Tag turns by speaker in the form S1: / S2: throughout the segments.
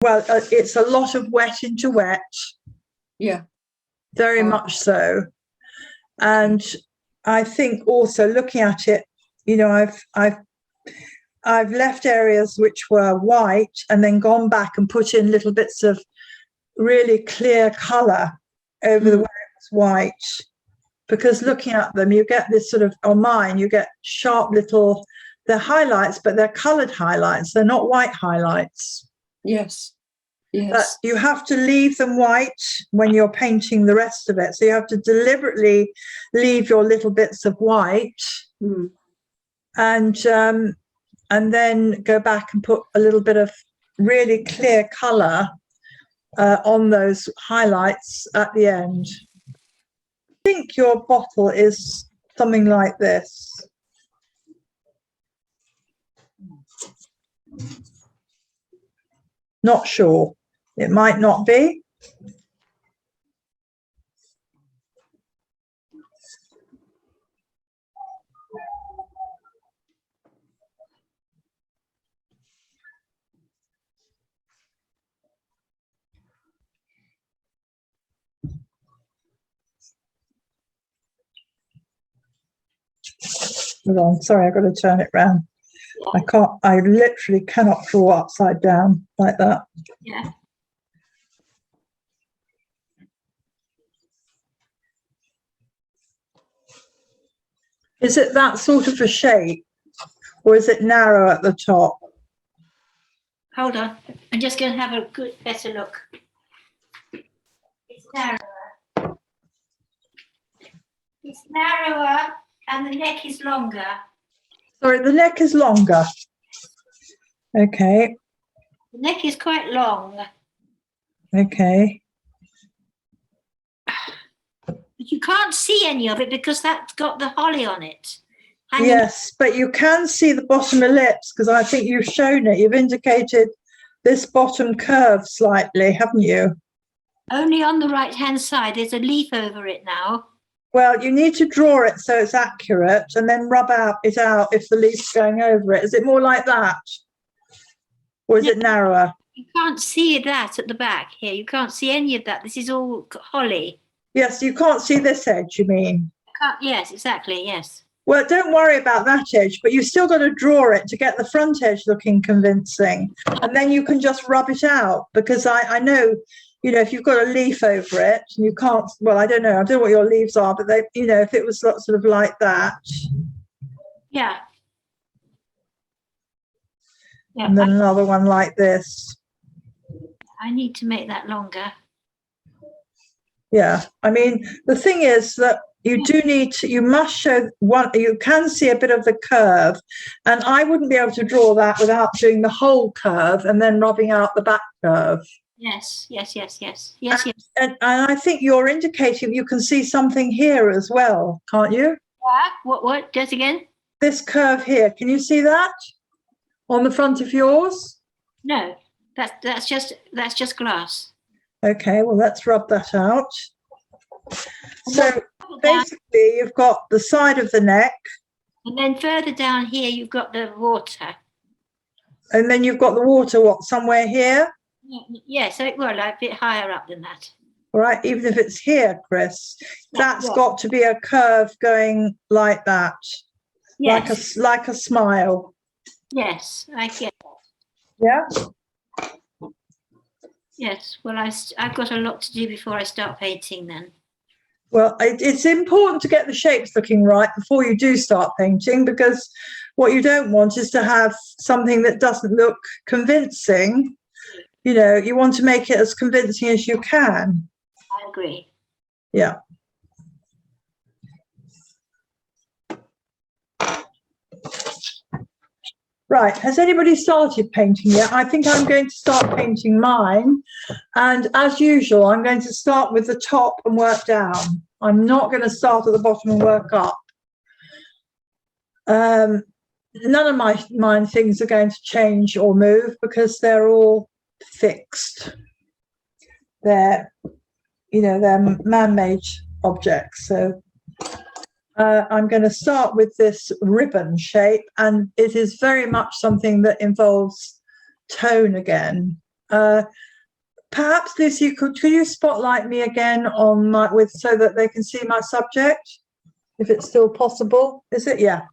S1: Well, it's a lot of wet into wet.
S2: Yeah.
S1: Very much so. And I think also looking at it, you know, I've left areas which were white and then gone back and put in little bits of really clear colour over the where it was white. Because looking at them, you get this sort of, on mine, you get sharp little, they're highlights, but they're coloured highlights. They're not white highlights.
S2: Yes. Yes.
S1: But you have to leave them white when you're painting the rest of it. So you have to deliberately leave your little bits of white and then go back and put a little bit of really clear colour on those highlights at the end. I think your bottle is something like this. Not sure. It might not be. Hold on, sorry, I've got to turn it round. I literally cannot draw upside down like that.
S3: Yeah.
S1: Is it that sort of a shape, or is it narrow at the top?
S3: Hold on, I'm just going to have a better look. It's narrower. It's narrower and the neck is longer.
S1: Sorry, the neck is longer. Okay.
S3: The neck is quite long.
S1: Okay.
S3: But you can't see any of it because that's got the holly on it. And
S1: yes, but you can see the bottom ellipse because I think you've shown it. You've indicated this bottom curve slightly, haven't you?
S3: only on the right-hand side. There's a leaf over it now.
S1: Well, you need to draw it so it's accurate and then rub it out if the leaf's going over it. Is it more like that? Or is it narrower?
S3: You can't see that at the back here. You can't see any of that. This is all holly.
S1: Yes, you can't see this edge, you mean?
S3: Yes, exactly, yes.
S1: Well, don't worry about that edge, but you've still got to draw it to get the front edge looking convincing. And then you can just rub it out because I know, you know, if you've got a leaf over it and you can't, well, I don't know what your leaves are, but they, you know, if it was sort of like that.
S3: Yeah. Yeah.
S1: And then another one like this.
S3: I need to make that longer.
S1: Yeah. I mean, the thing is that you do need to, you must show one, you can see a bit of the curve, and I wouldn't be able to draw that without doing the whole curve and then rubbing out the back curve.
S3: Yes.
S1: And I think you're indicating you can see something here as well, can't you?
S3: What? Just again?
S1: This curve here, can you see that on the front of yours?
S3: No, that's just glass.
S1: Okay, well, let's rub that out. So basically, you've got the side of the neck.
S3: And then further down here, you've got the water.
S1: And then you've got the water, what, somewhere here?
S3: Yes, well, a bit higher up than that.
S1: All right, even if it's here, Chris, that's got to be a curve going like that. Yes. Like a smile.
S3: Yes, I get that.
S1: Yeah?
S3: Yes, well, I've got a lot to do before I start painting then.
S1: Well, it's important to get the shapes looking right before you do start painting, because what you don't want is to have something that doesn't look convincing. You know, you want to make it as convincing as you can.
S3: I agree.
S1: Yeah. Right, has anybody started painting yet? I think I'm going to start painting mine. And as usual, I'm going to start with the top and work down. I'm not going to start at the bottom and work up. None of mine things are going to change or move because they're all fixed. They're, you know, they're man-made objects. So I'm going to start with this ribbon shape, and it is very much something that involves tone again. Perhaps Lucy, could you spotlight me again on my so that they can see my subject, if it's still possible? Is it? Yeah.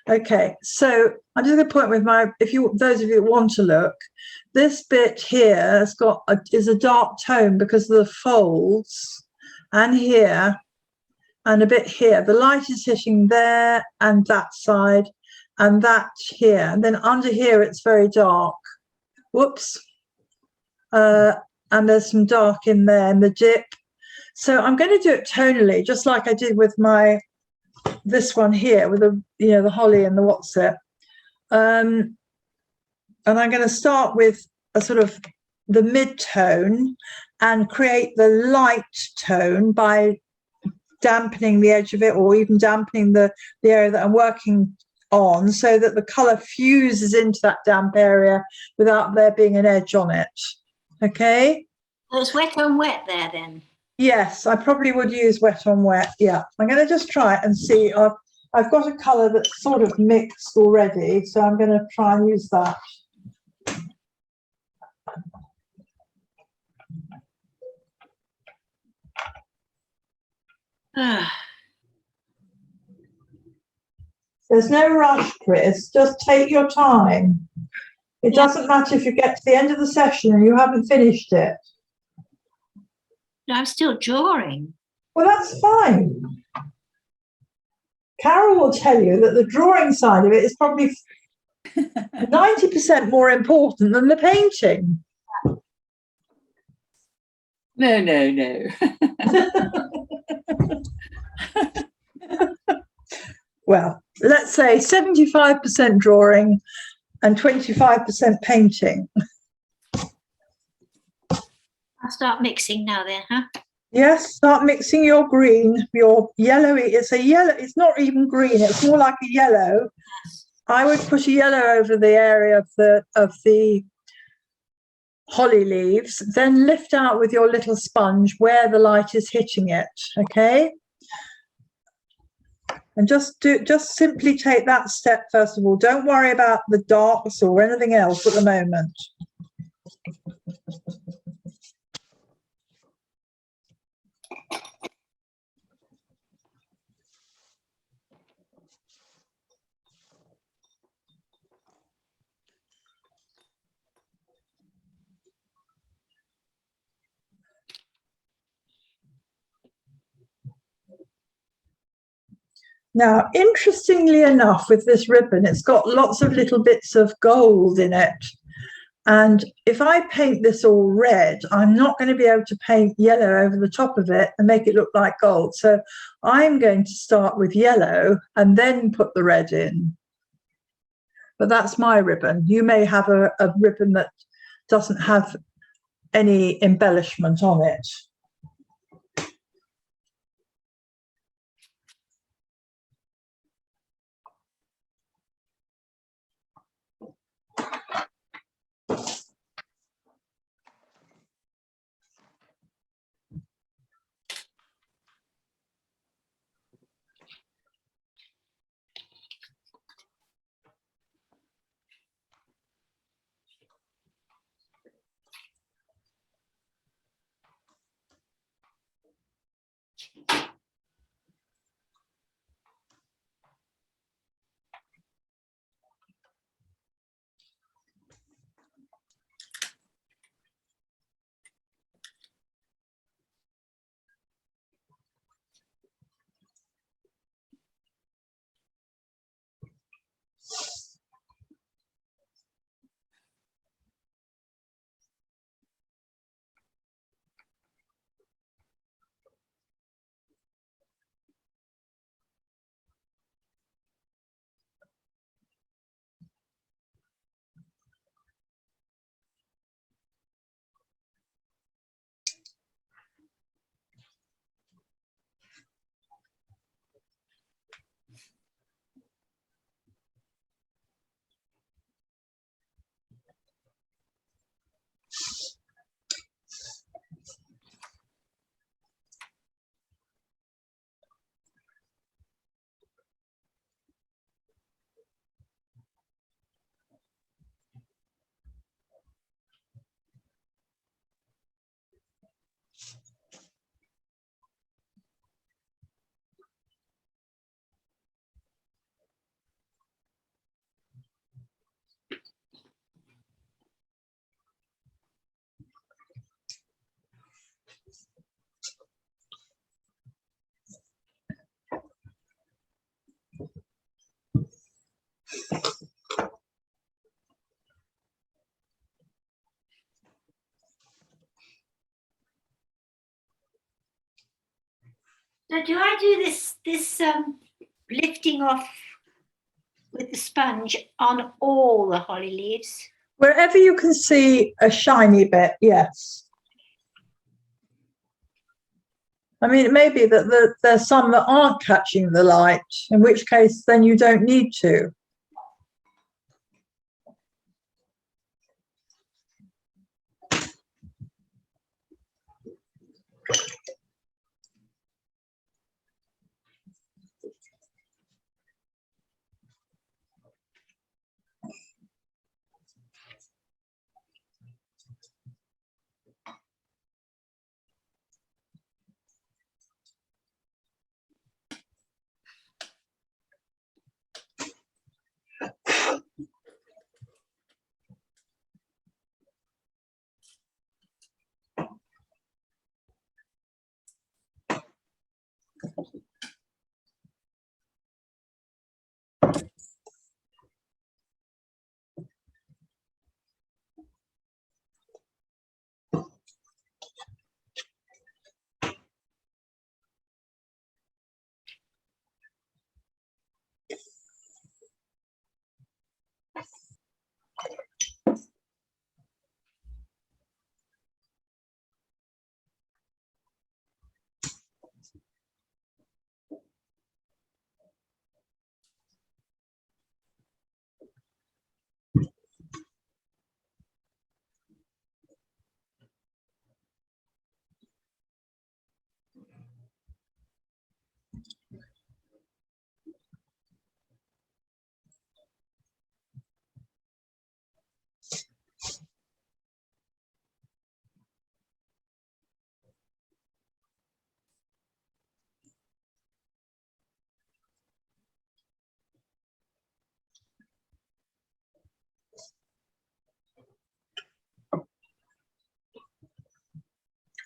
S1: Okay. So I'm just going to point with my, those of you that want to look, this bit here has got is a dark tone because of the folds, and here, and a bit here. The light is hitting there and that side, and that here, and then under here it's very dark. Whoops. And there's some dark in there in the dip. So I'm going to do it tonally, just like I did with this one here with the holly and the what's it. And I'm going to start with a sort of the mid-tone and create the light tone by dampening the edge of it, or even dampening the area that I'm working on, so that the colour fuses into that damp area without there being an edge on it. Okay.
S3: It's wet on wet there then.
S1: Yes, I probably would use wet on wet. Yeah, I'm going to just try it and see. I've got a colour that's sort of mixed already, so I'm going to try and use that. There's no rush, Chris. Just take your time. It doesn't matter if you get to the end of the session and you haven't finished it.
S3: I'm still drawing.
S1: Well, that's fine. Carol will tell you that the drawing side of it is probably 90% more important than the painting.
S2: No, no, no.
S1: Well, let's say 75% drawing and 25% painting.
S3: I'll start mixing now then, huh?
S1: Yes, start mixing your green, your yellowy. It's a yellow, it's not even green, it's more like a yellow. I would put a yellow over the area of the holly leaves, then lift out with your little sponge where the light is hitting it, okay? And just simply take that step first of all. Don't worry about the darks or anything else at the moment. Now, interestingly enough, with this ribbon, it's got lots of little bits of gold in it. And if I paint this all red, I'm not going to be able to paint yellow over the top of it and make it look like gold. So I'm going to start with yellow and then put the red in. But that's my ribbon. You may have a ribbon that doesn't have any embellishment on it.
S3: So do I do this lifting off with the sponge on all the holly leaves?
S1: Wherever you can see a shiny bit, yes. I mean, it may be that there's some that aren't catching the light, in which case then you don't need to.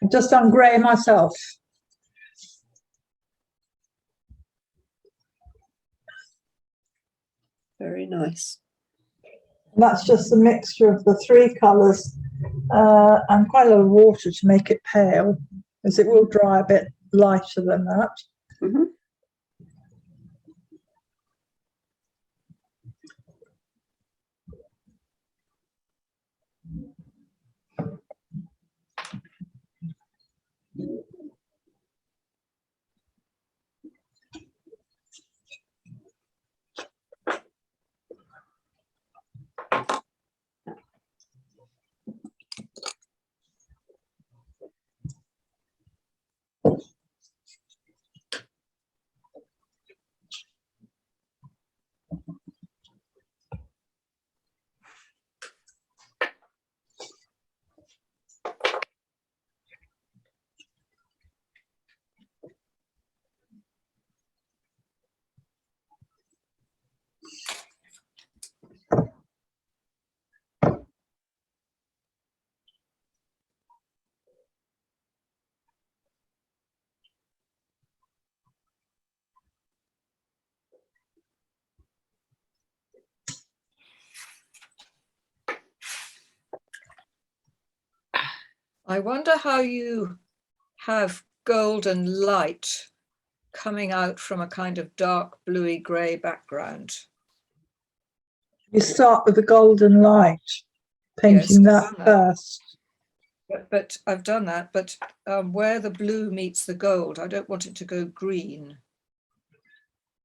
S1: I've just done grey myself.
S2: Very nice.
S1: That's just a mixture of the three colours and quite a lot of water to make it pale, as it will dry a bit lighter than that.
S2: Mm-hmm.
S4: I wonder how you have golden light coming out from a kind of dark bluey grey background.
S1: You start with the golden light, painting
S4: Yes,
S1: that first.
S4: But I've done that, but where the blue meets the gold, I don't want it to go green.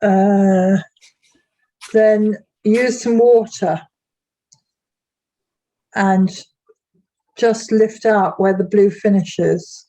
S1: Then use some water and just lift out where the blue finishes.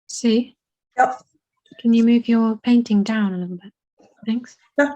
S5: Sue,
S1: Yep.
S5: can you move your painting down a little bit? Thanks.
S1: Yeah.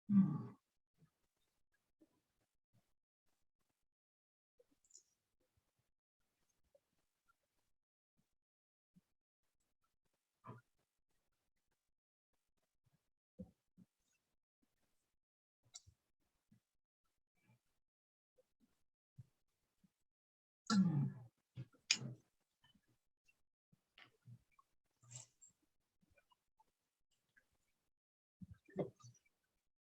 S2: Hmm.